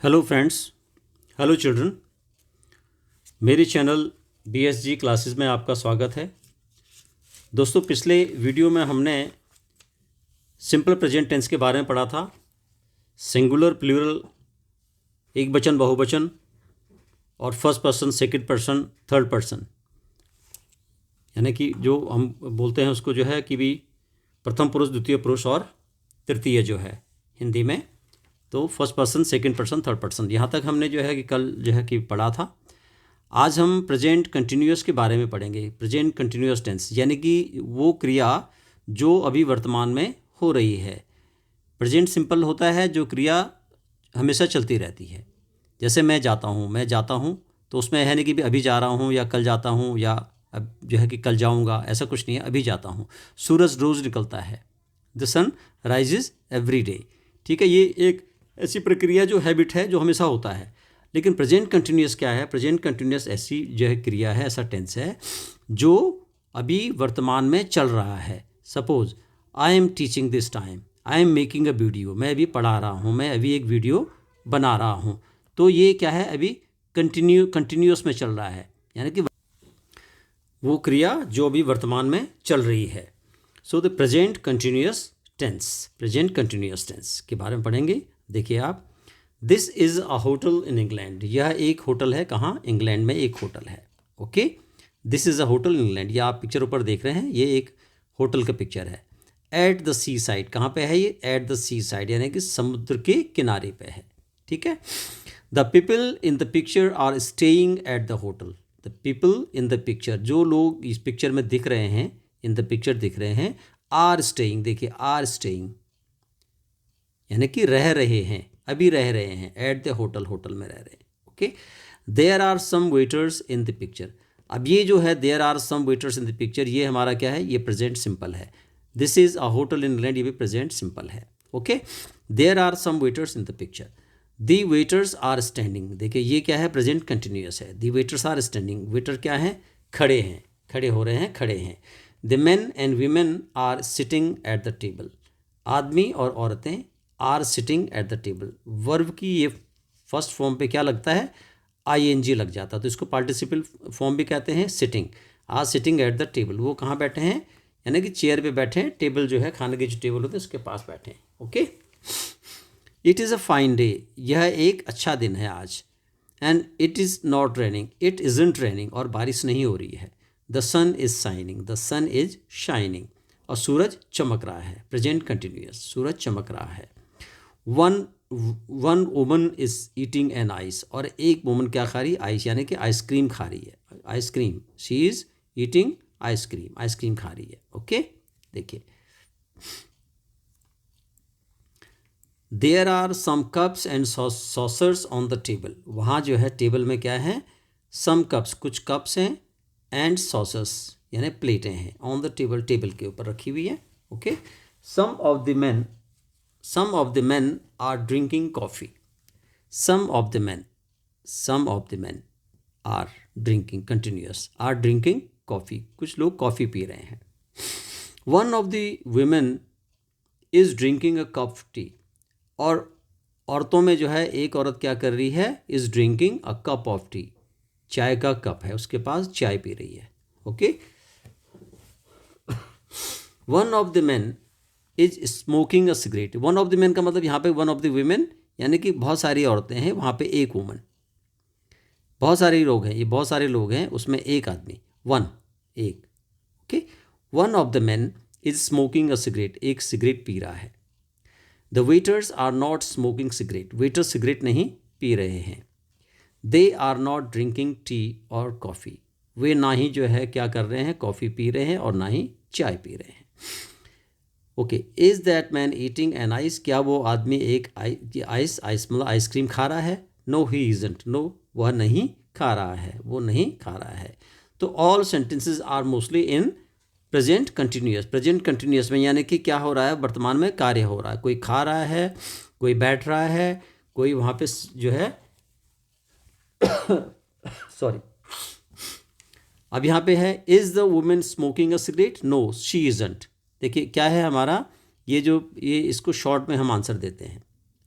Hello friends, hello children. मेरे channel BSG classes में आपका स्वागत है। दोस्तों, पिछले वीडियो में हमने सिंपल प्रेजेंट टेंस के बारे में पढ़ा था। सिंगुलर, प्लूरल, एक वचन, बहुवचन और first person, second person, third person, यानी कि जो हम बोलते हैं उसको जो है कि भी प्रथम पुरुष, द्वितीय पुरुष और तृतीय जो है हिंदी में, तो first person, second person, third person, यहाँ तक हमने जो है कि कल जो है कि पढ़ा था। आज हम प्रेजेंट कंटिन्यूअस के बारे में पढ़ेंगे। प्रेजेंट कंटिन्यूअस टेंस यानी कि वो क्रिया जो अभी वर्तमान में हो रही है। प्रेजेंट सिंपल होता है जो क्रिया हमेशा चलती रहती है। जैसे मैं जाता हूँ तो उसमें है नहीं कि भी अभी जा रहा हूँ या कल जाता हूँ या अब जो है कि कल जाऊँगा, ऐसा कुछ नहीं है, अभी जाता हूँ। सूरज रोज़ निकलता है, the sun rises every day. ठीक है, ये एक ऐसी प्रक्रिया जो हैबिट है जो हमेशा होता है। लेकिन प्रेजेंट कंटिन्यूअस क्या है? प्रेजेंट कंटिन्यूअस ऐसी जो है क्रिया है, ऐसा टेंस है जो अभी वर्तमान में चल रहा है। Suppose I am teaching this time, I am making a video, मैं अभी पढ़ा रहा हूँ, मैं अभी एक वीडियो बना रहा हूँ। तो ये क्या है? अभी कंटिन्यूअस में चल रहा है, यानी कि वो क्रिया जो अभी वर्तमान में चल रही है। So the present continuous tense, present continuous tense के बारे में पढ़ेंगे। देखिए आप, this is a hotel in England, यह एक होटल है। कहाँ? इंग्लैंड में एक होटल है। Okay, this is a hotel in England, यह आप पिक्चर ऊपर देख रहे हैं, ये एक होटल का पिक्चर है। एट द सी साइड, कहाँ पे है ये? एट द सी साइड, यानी कि समुद्र के किनारे पे है। ठीक है। The people in the picture are staying at the hotel. The people in the picture, जो लोग इस पिक्चर में दिख रहे हैं, इन द पिक्चर दिख रहे हैं, आर स्टेइंग, देखिए आर स्टेइंग यानी कि रह रहे हैं, अभी रह रहे हैं। एट द होटल, होटल में रह रहे हैं। Okay, there are some waiters in the picture. अब ये जो है there are some waiters in the picture, ये हमारा क्या है? ये प्रेजेंट सिंपल है। This is a hotel in England, ये भी प्रेजेंट सिंपल है। Okay, there are some waiters in the picture, the waiters are standing. देखिए ये क्या है? प्रेजेंट कंटिन्यूअस है। The waiters are standing, waiter क्या है? खड़े हैं, खड़े हो रहे हैं, खड़े हैं। The men and women are sitting at the table, आदमी और औरतें are sitting at the table. Verb की ये फर्स्ट फॉर्म पे क्या लगता है? ING लग जाता है, तो इसको पार्टिसिपल फॉर्म भी कहते हैं। Sitting, are sitting at the table, वो कहाँ बैठे हैं? यानी कि चेयर पे बैठे हैं। टेबल जो है, खाने के जो टेबल होते हैं उसके पास बैठे हैं। Okay, it is a fine day, यह एक अच्छा दिन है आज। And it is not raining, it isn't raining, और बारिश नहीं हो रही है। The sun is shining, the sun is shining, और सूरज चमक रहा है। प्रेजेंट कंटिन्यूअस, सूरज चमक रहा है। One one woman is eating an ice, और एक वुमन क्या खा रही है? आइस, यानी कि आइसक्रीम खा रही है। Ice cream, she is eating ice cream, ice cream खा रही है। ओके, देखिए there are some cups and saucers on the table, वहाँ जो है टेबल में क्या है? सम कप्स, कुछ कप्स हैं, एंड सॉसर्स यानी प्लेटें हैं, ऑन द टेबल, टेबल के ऊपर रखी हुई है। Okay, some of the man, some of the men are drinking coffee, some of the men, some of the men are drinking, continuous, are drinking coffee, कुछ लोग कॉफ़ी पी रहे हैं। one of the women is drinking a cup of tea, और औरतों में जो है एक औरत क्या कर रही है? is drinking a cup of tea, चाय का कप है उसके पास, चाय पी रही है। Okay, one of the men is smoking a cigarette. One of the man का मतलब यहाँ पे वन ऑफ द वीमेन, यानी कि बहुत सारी औरतें हैं, वहाँ पे एक वुमन। बहुत सारे लोग हैं, ये बहुत सारे लोग हैं, उसमें एक आदमी, वन, एक। Okay, one of the man is smoking a cigarette, एक सिगरेट पी रहा है। The waiters are not smoking cigarette, waiter cigarette नहीं पी रहे हैं। They are not drinking tea और कॉफ़ी, वे ना ही जो है क्या कर रहे हैं? कॉफ़ी पी रहे हैं और ना ही चाय पी रहे हैं। Okay, is that man eating an ice, क्या वो आदमी एक आइस, आइस मतलब आइसक्रीम खा रहा है? नो ही इजंट, नो वह नहीं खा रहा है, वो नहीं खा रहा है। तो all sentences are mostly in present continuous, present continuous में यानी कि क्या हो रहा है? वर्तमान में कार्य हो रहा है। कोई खा रहा है, कोई बैठ रहा है, कोई वहाँ पे जो है सॉरी, अब यहाँ पे है is the women smoking a cigarette? No she isn't. देखिए क्या है हमारा, ये जो ये इसको शॉर्ट में हम आंसर देते हैं।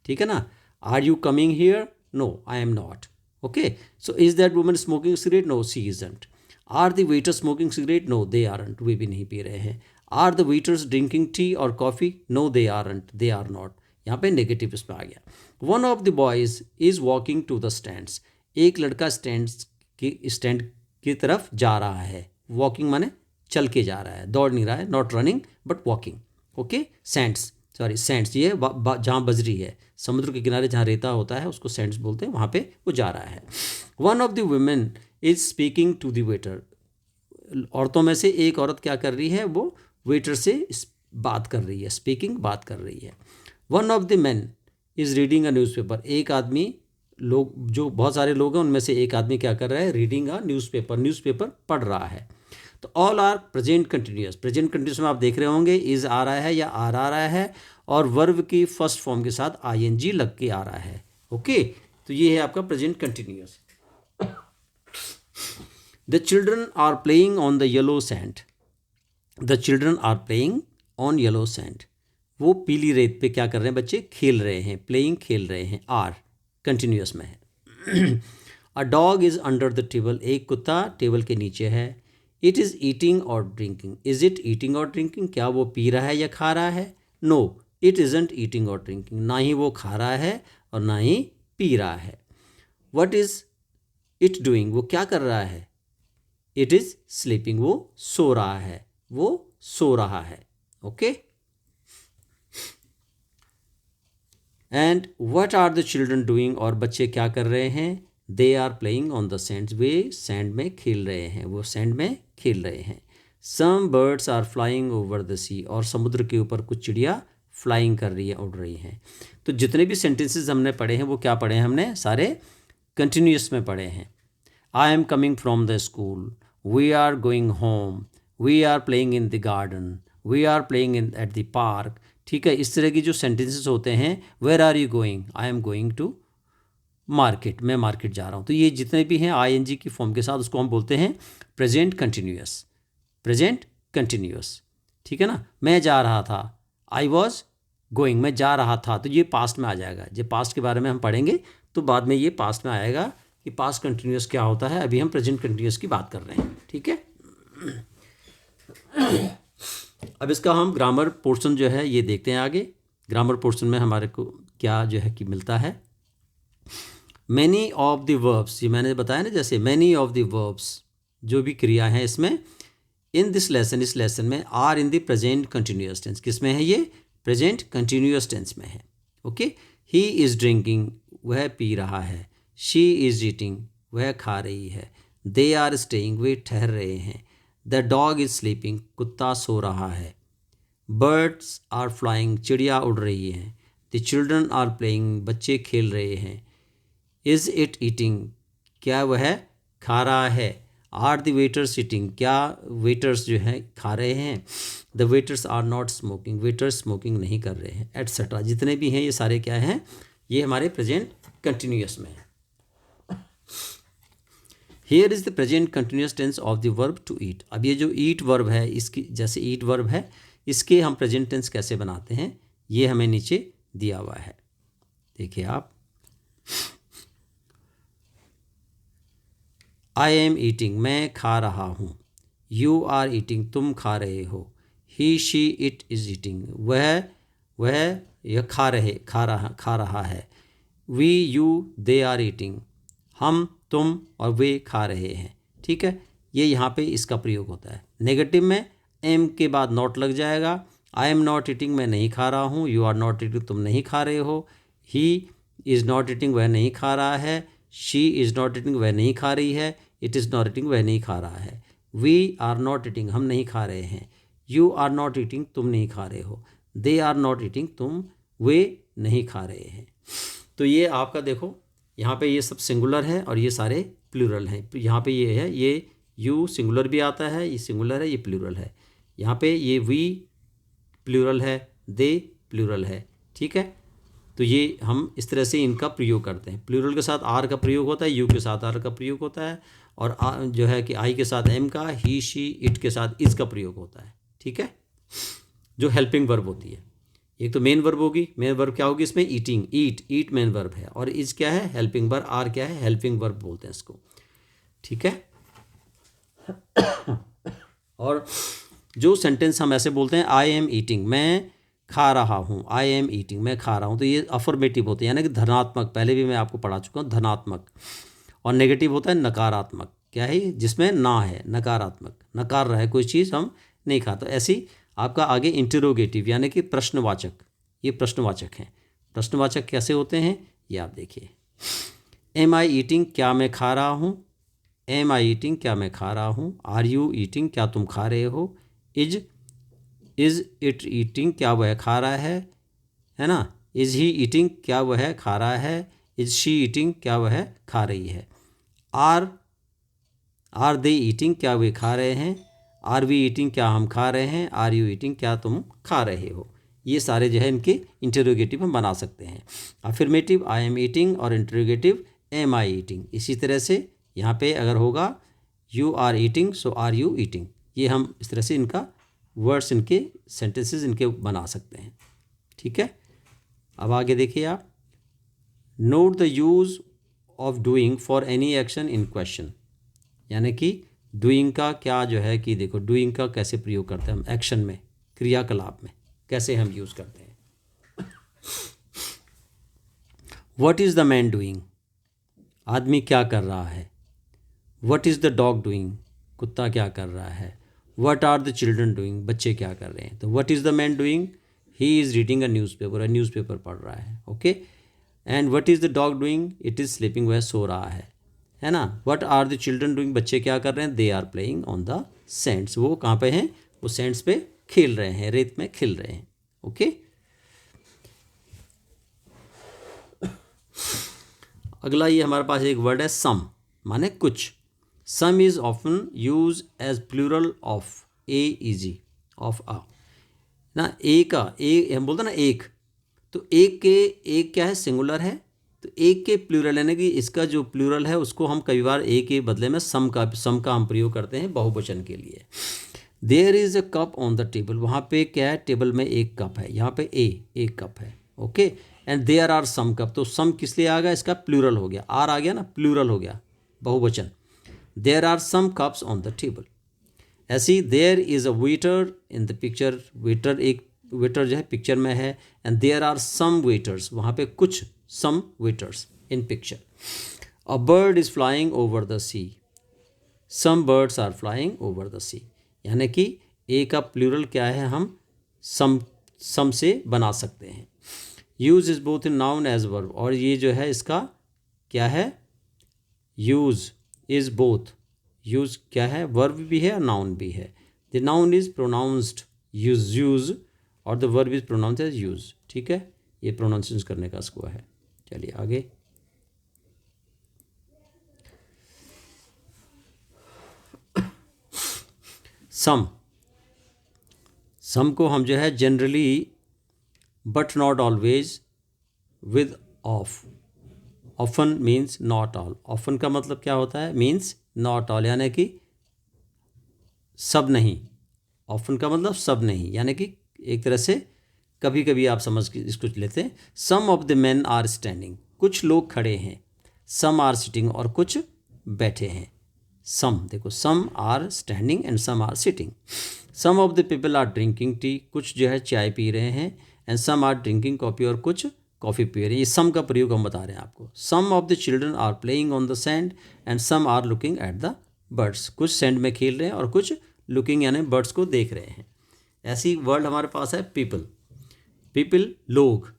ठीक है ना, are you coming here? No, I am not. Okay, so is that woman smoking cigarette? No, she isn't. Are the waiters smoking cigarette? No, they aren't. वे भी नहीं पी रहे हैं. Are the waiters drinking tea or coffee? No, they aren't. They are not. यहाँ पे negative इसमें आ गया. One of the boys is walking to the stands. एक लड़का स्टैंड की तरफ जा रहा है. वॉकिंग माने चल के जा रहा है, दौड़ नहीं रहा है. Not running but walking. Okay, Sands, sorry Sands, ये जहाँ बजरी है, समुद्र के किनारे जहाँ रेता होता है उसको सैंड्स बोलते हैं, वहाँ पे वो जा रहा है. One of the women is speaking to the waiter. औरतों में से एक औरत क्या कर रही है, वो वेटर से बात कर रही है. स्पीकिंग, बात कर रही है. One of the man is reading a newspaper. एक आदमी, लोग जो बहुत सारे लोग हैं उनमें से एक आदमी क्या कर रहा है, रीडिंग अ न्यूज़पेपर, न्यूज़पेपर पढ़ रहा है. तो all are present continuous. Present continuous में आप देख रहे होंगे इज़ आ रहा है या आर आ रहा है और वर्ब की फर्स्ट फॉर्म के साथ आईएनजी लग के आ रहा है. ओके, तो ये है आपका present continuous. The children are playing on the yellow sand. The children are playing on yellow sand. वो पीली रेत पे क्या कर रहे हैं बच्चे, खेल रहे हैं. प्लेइंग, खेल रहे हैं. आर कंटिन्यूअस में है. A dog is under the table. एक कुत्ता टेबल के नीचे है. इट इज़ ईटिंग और ड्रिंकिंग. इज़ इट ईटिंग और ड्रिंकिंग. क्या वो पी रहा है या खा रहा है. नो, इट इज़ंट ईटिंग और ड्रिंकिंग. ना ही वो खा रहा है और ना ही पी रहा है. What is it doing. वो क्या कर रहा है. It is sleeping. वो सो रहा है, वो सो रहा है. Okay, and what are the children doing. और बच्चे क्या कर रहे हैं. They are playing on the sand. वे सैंड में खेल रहे हैं, वो सैंड में खेल रहे हैं. Some birds are flying over the sea. और समुद्र के ऊपर कुछ चिड़िया फ्लाइंग कर रही है, उड़ रही हैं. तो जितने भी सेंटेंसेस हमने पढ़े हैं वो क्या पढ़े हैं, हमने सारे कंटिन्यूअस में पढ़े हैं. I am coming from the school. We are going home. We are playing in the garden. We are playing in at the park. ठीक है, इस तरह की जो सेंटेंसेस होते हैं. Where are you going. I am going to market. मैं market जा रहा हूँ. तो ये जितने भी हैं आईएनजी की फॉर्म के साथ उसको हम बोलते हैं प्रेजेंट कंटिन्यूअस. प्रेजेंट कंटिन्यूअस, ठीक है ना. मैं जा रहा था. I was going. मैं जा रहा था, तो ये पास्ट में आ जाएगा. जब पास्ट के बारे में हम पढ़ेंगे तो बाद में ये पास्ट में आएगा कि पास्ट कंटिन्यूअस क्या होता है. अभी हम प्रेजेंट कंटिन्यूअस की बात कर रहे हैं. ठीक है, अब इसका हम ग्रामर पोर्शन जो है ये देखते हैं आगे. ग्रामर पोर्शन में हमारे को क्या जो है कि मिलता है. मैनी ऑफ द वर्ब्स, ये मैंने बताया ना, जैसे मैनी ऑफ द वर्ब्स जो भी क्रिया हैं इसमें इन दिस लेसन, इस लेसन में are in the present continuous tense. किस में है ये, प्रेजेंट कंटिन्यूअस टेंस में है. ओके, ही इज़ ड्रिंकिंग, वह पी रहा है. शी इज़ ईटिंग, वह खा रही है. दे आर स्टेइंग, वे ठहर रहे हैं. द डॉग इज़ स्लीपिंग, कुत्ता सो रहा है. बर्ड्स आर फ्लाइंग, चिड़िया उड़ रही हैं. द चिल्ड्रन आर प्लेइंग, बच्चे खेल रहे हैं. इज़ इट ईटिंग, क्या वह खा रहा है. आर द वेटर्स ईटिंग, क्या वेटर्स जो हैं खा रहे हैं. The waiters are not smoking, waiters smoking नहीं कर रहे हैं, एट्सेट्रा. जितने भी हैं ये सारे क्या हैं, ये हमारे प्रेजेंट कंटिन्यूअस में है. Here is the present continuous tense of the verb to eat. अब ये जो ईट वर्ब है, इसकी जैसे ईट वर्ब है, इसके हम प्रेजेंट टेंस कैसे बनाते हैं ये हमें नीचे दिया हुआ है. देखिए आप. आई एम ईटिंग, मैं खा रहा हूँ. यू आर ईटिंग, तुम खा रहे हो. He she it is eating, वह यह खा रहा है. We you they are eating, हम तुम और वे खा रहे हैं. ठीक है, ये यहाँ पे इसका प्रयोग होता है. नेगेटिव में एम के बाद नॉट लग जाएगा. आई एम नॉट ईटिंग, मैं नहीं खा रहा हूँ. यू आर नॉट ईटिंग, तुम नहीं खा रहे हो. ही इज़ नॉट ईटिंग, वह नहीं खा रहा है. शी इज़ नॉट ईटिंग, वह नहीं खा रही है. इट इज़ नॉट ईटिंग, वह नहीं खा रहा है. वी आर नॉट ईटिंग, हम नहीं खा रहे हैं. यू आर नॉट ईटिंग, तुम नहीं खा रहे हो. दे आर नॉट ईटिंग, वे नहीं खा रहे हैं. तो ये आपका देखो यहाँ पे ये सब सिंगुलर है और ये सारे प्लूरल हैं. यहाँ पे ये है, ये यू सिंगुलर भी आता है, ये सिंगुलर है, ये प्लूरल है. यहाँ पे ये वी प्लूरल है, दे प्लूरल है. ठीक है, तो ये हम इस तरह से इनका प्रयोग करते हैं. प्लूरल के साथ आर का प्रयोग होता है, यू के साथ आर का प्रयोग होता है, और जो है कि आई के साथ एम का, ही शी इट के साथ इज का प्रयोग होता है. ठीक है, जो हेल्पिंग वर्ब होती है. एक तो मेन वर्ब होगी, मेन वर्ब क्या होगी इसमें, ईटिंग, ईट मेन वर्ब है, और इज क्या है, हेल्पिंग वर्ब, आर क्या है, हेल्पिंग वर्ब बोलते हैं इसको, ठीक है। और जो सेंटेंस हम ऐसे बोलते हैं, आई एम ईटिंग, मैं खा रहा हूँ, आई एम ईटिंग, मैं खा रहा हूँ, तो ये अफर्मेटिव होते हैं, यानी कि धनात्मक, पहले भी मैं आपको पढ़ा चुका हूँ, धनात्मक। और नेगेटिव होता है नकारात्मक, क्या है, जिसमें ना है, नकारात्मक, नकार रहा है कोई चीज़, हम नहीं खाता। ऐसी आपका आगे इंटरोगेटिव यानी कि प्रश्नवाचक, ये प्रश्नवाचक हैं। प्रश्नवाचक कैसे होते हैं ये आप देखिए, एम आई ईटिंग, क्या मैं खा रहा हूँ, एम आई ईटिंग, क्या मैं खा रहा हूँ, आर यू ईटिंग, क्या तुम खा रहे हो, इज इट ईटिंग, क्या वह खा रहा है ना, इज ही ईटिंग, क्या वह खा रहा है, इज शी ईटिंग, क्या वह खा रही है, आर दे ईटिंग, क्या वे खा रहे हैं, आर वी ईटिंग, क्या हम खा रहे हैं, आर यू ईटिंग, क्या तुम खा रहे हो। ये सारे जो है इनके इंटरोगेटिव हम बना सकते हैं। अफर्मेटिव आई एम ईटिंग और इंटरोगेटिव एम आई ईटिंग। इसी तरह से यहाँ पे अगर होगा you are eating, so are you eating, ये हम इस तरह से इनका वर्ड्स, इनके सेंटेंसेस इनके बना सकते हैं, ठीक है। अब आगे देखिए आप, note the use of doing for any action in question, यानी कि डूइंग का क्या जो है कि देखो, डूइंग का कैसे प्रयोग करते हैं हम एक्शन में, क्रियाकलाप में कैसे हम यूज़ करते हैं। What is the man doing, आदमी क्या कर रहा है। What is the dog doing, कुत्ता क्या कर रहा है। What are the children doing, बच्चे क्या कर रहे हैं। तो what is the man doing, he is reading a newspaper पढ़ रहा है, okay. And what is the dog doing, it is sleeping, वह सो रहा है ना। What are the children doing, बच्चे क्या कर रहे हैं, they are playing on the sands, वो कहाँ पे हैं, वो सैंड्स पे खेल रहे हैं, रेत में खेल रहे हैं, ओके। अगला ये हमारे पास एक वर्ड है सम, माने कुछ। Some is often use as plural of a easy, of a ना, ए का, ए हम बोलते हैं ना एक, तो एक क्या है, सिंगुलर है, तो एक के प्लूरल यानी कि इसका जो प्लूरल है उसको हम कई बार ए के बदले में सम का हम प्रयोग करते हैं बहुवचन के लिए। There is a cup on the table, वहाँ पे क्या है, टेबल में एक कप है, यहाँ पे एक कप है, okay. And there are some cup, तो सम किस लिए आ गया, इसका प्लूरल हो गया, आर आ गया ना, प्लूरल हो गया, बहुवचन। There are some cups on the table. ऐसी there is a waiter in the picture, waiter, एक वेटर जो है पिक्चर में है। And there are some waiters, वहाँ पे कुछ some waiters in picture. A bird is flying over the sea, some birds are flying over the sea, यानी कि ए का प्लूरल क्या है, हम सम से बना सकते हैं। Use is both in noun as verb, और ये जो है इसका क्या है, यूज इज़ बोथ, यूज क्या है, वर्ब भी है और नाउन भी है। The noun is pronounced use और the verb is pronounced as use, ठीक है। ये प्रोनाउंसिएशन करने का इसको है। चलिए आगे, सम को हम जो है generally but not always with of, often means not all, often का मतलब क्या होता है, मीन्स नॉट ऑल, यानी कि सब नहीं, ऑफन का मतलब सब नहीं, यानी कि एक तरह से कभी कभी आप समझ के इसको लेते हैं। Some of the men are standing, कुछ लोग खड़े हैं, सम आर सिटिंग, और कुछ बैठे हैं। सम देखो, some are standing and some are sitting. Some of the people are drinking tea, कुछ जो है चाय पी रहे हैं। And some are drinking coffee, और कुछ कॉफ़ी पी रहे हैं। ये सम का प्रयोग हम बता रहे हैं आपको। Some of the children are playing on the sand and some are looking at the birds, कुछ सैंड में खेल रहे हैं और कुछ लुकिंग यानी बर्ड्स को देख रहे हैं। ऐसी वर्ड हमारे पास है पीपल, पीपल लोग,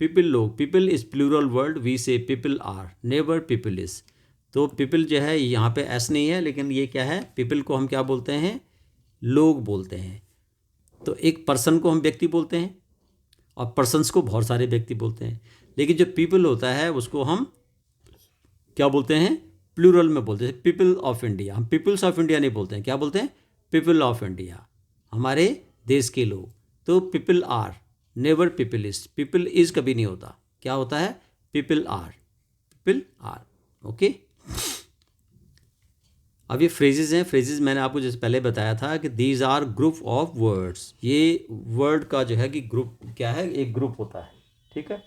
people is plural word, we say people are, never people is. तो पीपल जो है यहाँ पे एस नहीं है, लेकिन ये क्या है, पीपल को हम क्या बोलते हैं, लोग बोलते हैं। तो एक पर्सन को हम व्यक्ति बोलते हैं, और पर्सन्स को बहुत सारे व्यक्ति बोलते हैं, लेकिन जो पीपल होता है उसको हम क्या बोलते हैं, प्लूरल में बोलते हैं। पीपल ऑफ इंडिया, हम पीपल्स ऑफ इंडिया नहीं बोलते हैं, क्या बोलते हैं, पीपल ऑफ इंडिया, हमारे देश के लोग। तो people are, never people is, people is कभी नहीं होता, क्या होता है, पीपल आर, ओके। अब ये फ्रेजेस हैं, फ्रेजेस मैंने आपको जैसे पहले बताया था कि these are group of words, ये वर्ड का जो है कि ग्रुप क्या है, एक ग्रुप होता है, ठीक है।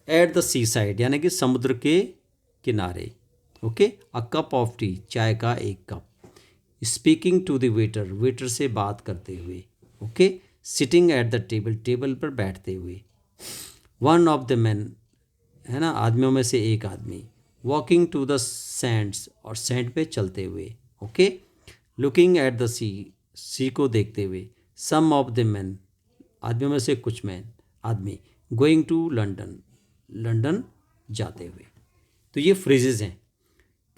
एट द सी साइड यानी कि समुद्र के किनारे, okay. A cup of tea, चाय का एक कप। Speaking to the waiter, waiter से बात करते हुए, okay. Sitting at the table, table पर बैठते हुए। वन ऑफ द मैन, है ना, आदमियों में से एक आदमी। वॉकिंग टू द सैंड्स, और सैंड पे चलते हुए, ओके। लुकिंग एट द सी, सी को देखते हुए। सम ऑफ द मैन, आदमियों में से कुछ मैन, आदमी। गोइंग टू लंदन, लंदन जाते हुए। तो ये फ्रेजेस हैं,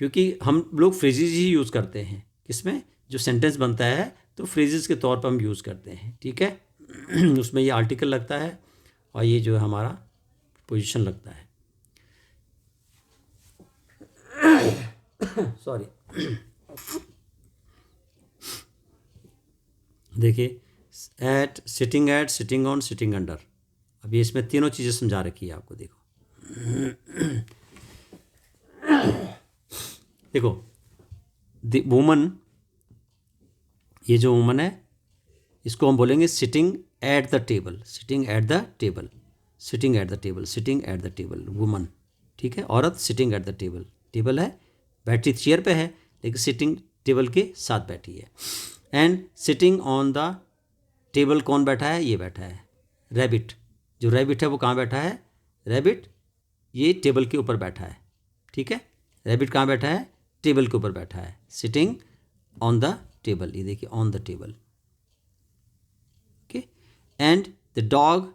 क्योंकि हम लोग फ्रेजेस ही यूज़ करते हैं किसमें, जो सेंटेंस बनता है तो फ्रेजेस के तौर पर हम यूज़ करते हैं, ठीक है। उसमें ये आर्टिकल लगता है और ये जो है हमारा पोजीशन लगता है। सॉरी। देखिए, at, sitting at, sitting on, sitting under. अभी इसमें तीनों चीज़ें समझा रखी है आपको, देखो। देखो, द वुमन, ये जो वुमन है इसको हम बोलेंगे sitting at the table, sitting at the table, sitting at the table, sitting at the table, woman, ठीक है। औरत sitting at the table, table है, बैठी चेयर पे है लेकिन सिटिंग टेबल के साथ बैठी है। And sitting on the table, कौन बैठा है, ये बैठा है रैबिट। जो रैबिट है वो कहाँ बैठा है, रैबिट ये टेबल के ऊपर बैठा है, ठीक है। रैबिट कहाँ बैठा है, टेबल के ऊपर बैठा है। सिटिंग ऑन द टेबल, ये देखिए on the table, okay. And the dog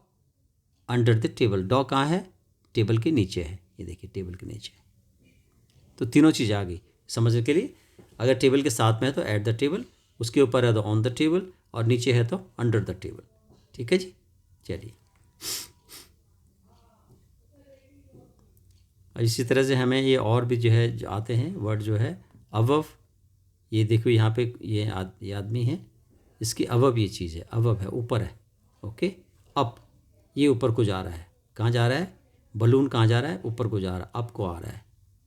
under the table, dog कहाँ है, टेबल के नीचे है, ये देखिए टेबल के नीचे। तो तीनों चीज़ आ गई समझने के लिए। अगर टेबल के साथ में है तो एट द टेबल, उसके ऊपर है तो ऑन द टेबल, और नीचे है तो अंडर द टेबल, ठीक है जी। चलिए, इसी तरह से हमें ये और भी जो है जो आते हैं वर्ड जो है अबव। ये देखो यहाँ पे ये आदमी है, इसकी अबव ये चीज़ है, अबव है, ऊपर है, ओके। अप, ये ऊपर को जा रहा है, कहाँ जा रहा है, बलून कहाँ जा रहा है, ऊपर को जा रहा है, अप को आ रहा है,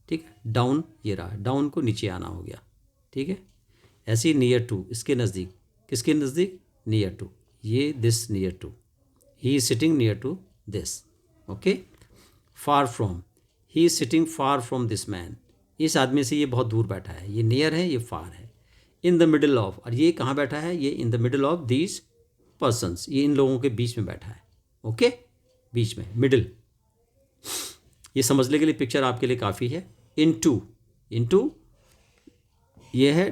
ठीक है। डाउन ये रहा, डाउन को नीचे आना हो गया, ठीक है। ऐसे ही नियर टू, इसके नज़दीक, किसके नज़दीक, नियर टू, ये this near to, he is sitting near to this, okay. Far from, he is sitting far from this man, इस आदमी से ये बहुत दूर बैठा है, ये नियर है, ये फार है। इन द मिडल ऑफ, और ये कहाँ बैठा है, ये in the middle of these persons, ये इन लोगों के बीच में बैठा है, ओके। बीच में, मिडिल, ये समझने के लिए पिक्चर आपके लिए काफ़ी है। इनटू, इनटू ये है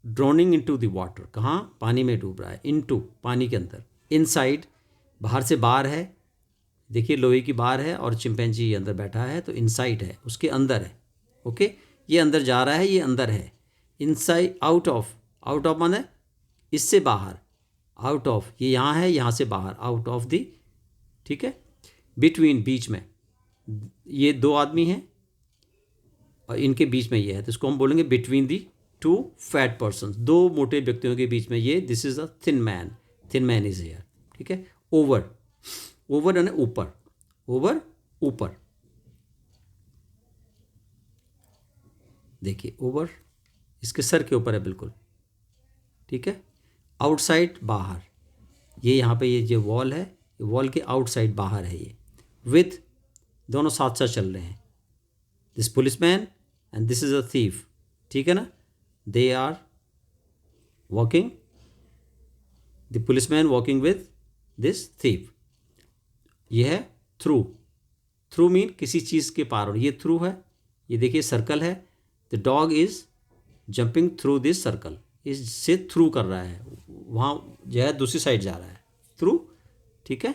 ड्रोनिंग इनटू द वाटर, कहाँ, पानी में डूब रहा है, इनटू पानी के अंदर। इनसाइड, बाहर से बाहर है, देखिए लोहे की बार है और चिंपैंजी अंदर बैठा है तो इनसाइड है, उसके अंदर है, ओके। ये अंदर जा रहा है, ये अंदर है। Inside, out of, out of माने इससे बाहर, आउट ऑफ ये यहाँ है, यहाँ से बाहर, आउट ऑफ दी, ठीक है। बिटवीन, बीच में, ये दो आदमी हैं और इनके बीच में ये है तो इसको हम बोलेंगे between the two fat person, दो मोटे व्यक्तियों के बीच में ये, this is a thin man, thin man is here, ठीक है। ओवर, ओवर यानी ऊपर, ओवर ऊपर, देखिए ओवर इसके सर के ऊपर है बिल्कुल, ठीक है। आउटसाइड, बाहर, ये यहाँ पे ये जो वॉल है, ये वॉल के आउटसाइड बाहर है ये। विथ, दोनों साथ साथ चल रहे हैं, this policeman and this is a thief, ठीक है ना। They are walking, the policeman walking with this thief. ये है थ्रू, थ्रू मीन किसी चीज़ के पार, ये थ्रू है, ये देखिए सर्कल है, the dog is jumping through this circle, इससे थ्रू कर रहा है, वहाँ जो है दूसरी साइड जा रहा है, थ्रू, ठीक है।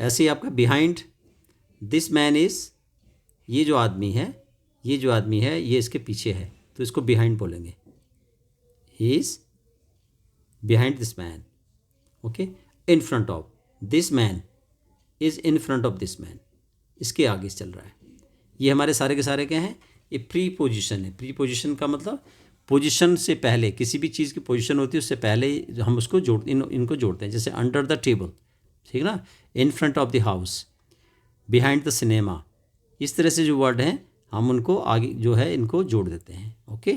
ऐसे ही आपका बिहाइंड, दिस मैन इज, ये जो आदमी है, ये जो आदमी है ये इसके पीछे है तो इसको बिहाइंड बोलेंगे, he is behind this man, okay. In front of, this man is in front of this man, इसके आगे चल रहा है। ये हमारे सारे के सारे क्या हैं, ये प्री पोजिशन है। प्री पोजिशन का मतलब पोजीशन से पहले, किसी भी चीज़ की पोजीशन होती है उससे पहले हम उसको इनको जोड़ते हैं। जैसे अंडर द टेबल, ठीक ना, in front of the house, behind the cinema, इस तरह से जो वर्ड हैं हम उनको आगे जो है इनको जोड़ देते हैं। Okay,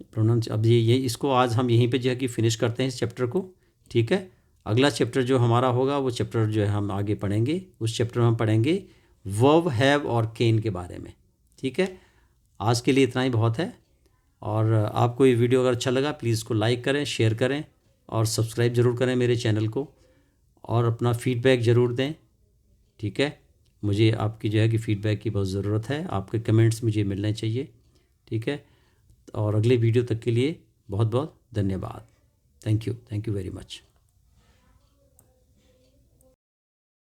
pronounce. अब ये इसको आज हम यहीं पे जो है कि फिनिश करते हैं इस चैप्टर को। ठीक है, अगला चैप्टर जो हमारा होगा वो चैप्टर जो है हम आगे पढ़ेंगे। उस चैप्टर में हम पढ़ेंगे वर्ब, हैव और कैन के बारे में। ठीक है, आज के लिए इतना ही बहुत है। और आपको ये वीडियो अगर अच्छा लगा प्लीज़ इसको लाइक करें, शेयर करें और सब्सक्राइब ज़रूर करें मेरे चैनल को, और अपना फीडबैक ज़रूर दें। ठीक है, मुझे आपकी जो है कि फ़ीडबैक की बहुत ज़रूरत है, आपके कमेंट्स मुझे मिलने चाहिए। ठीक है, और अगले वीडियो तक के लिए बहुत बहुत धन्यवाद। Thank you very much.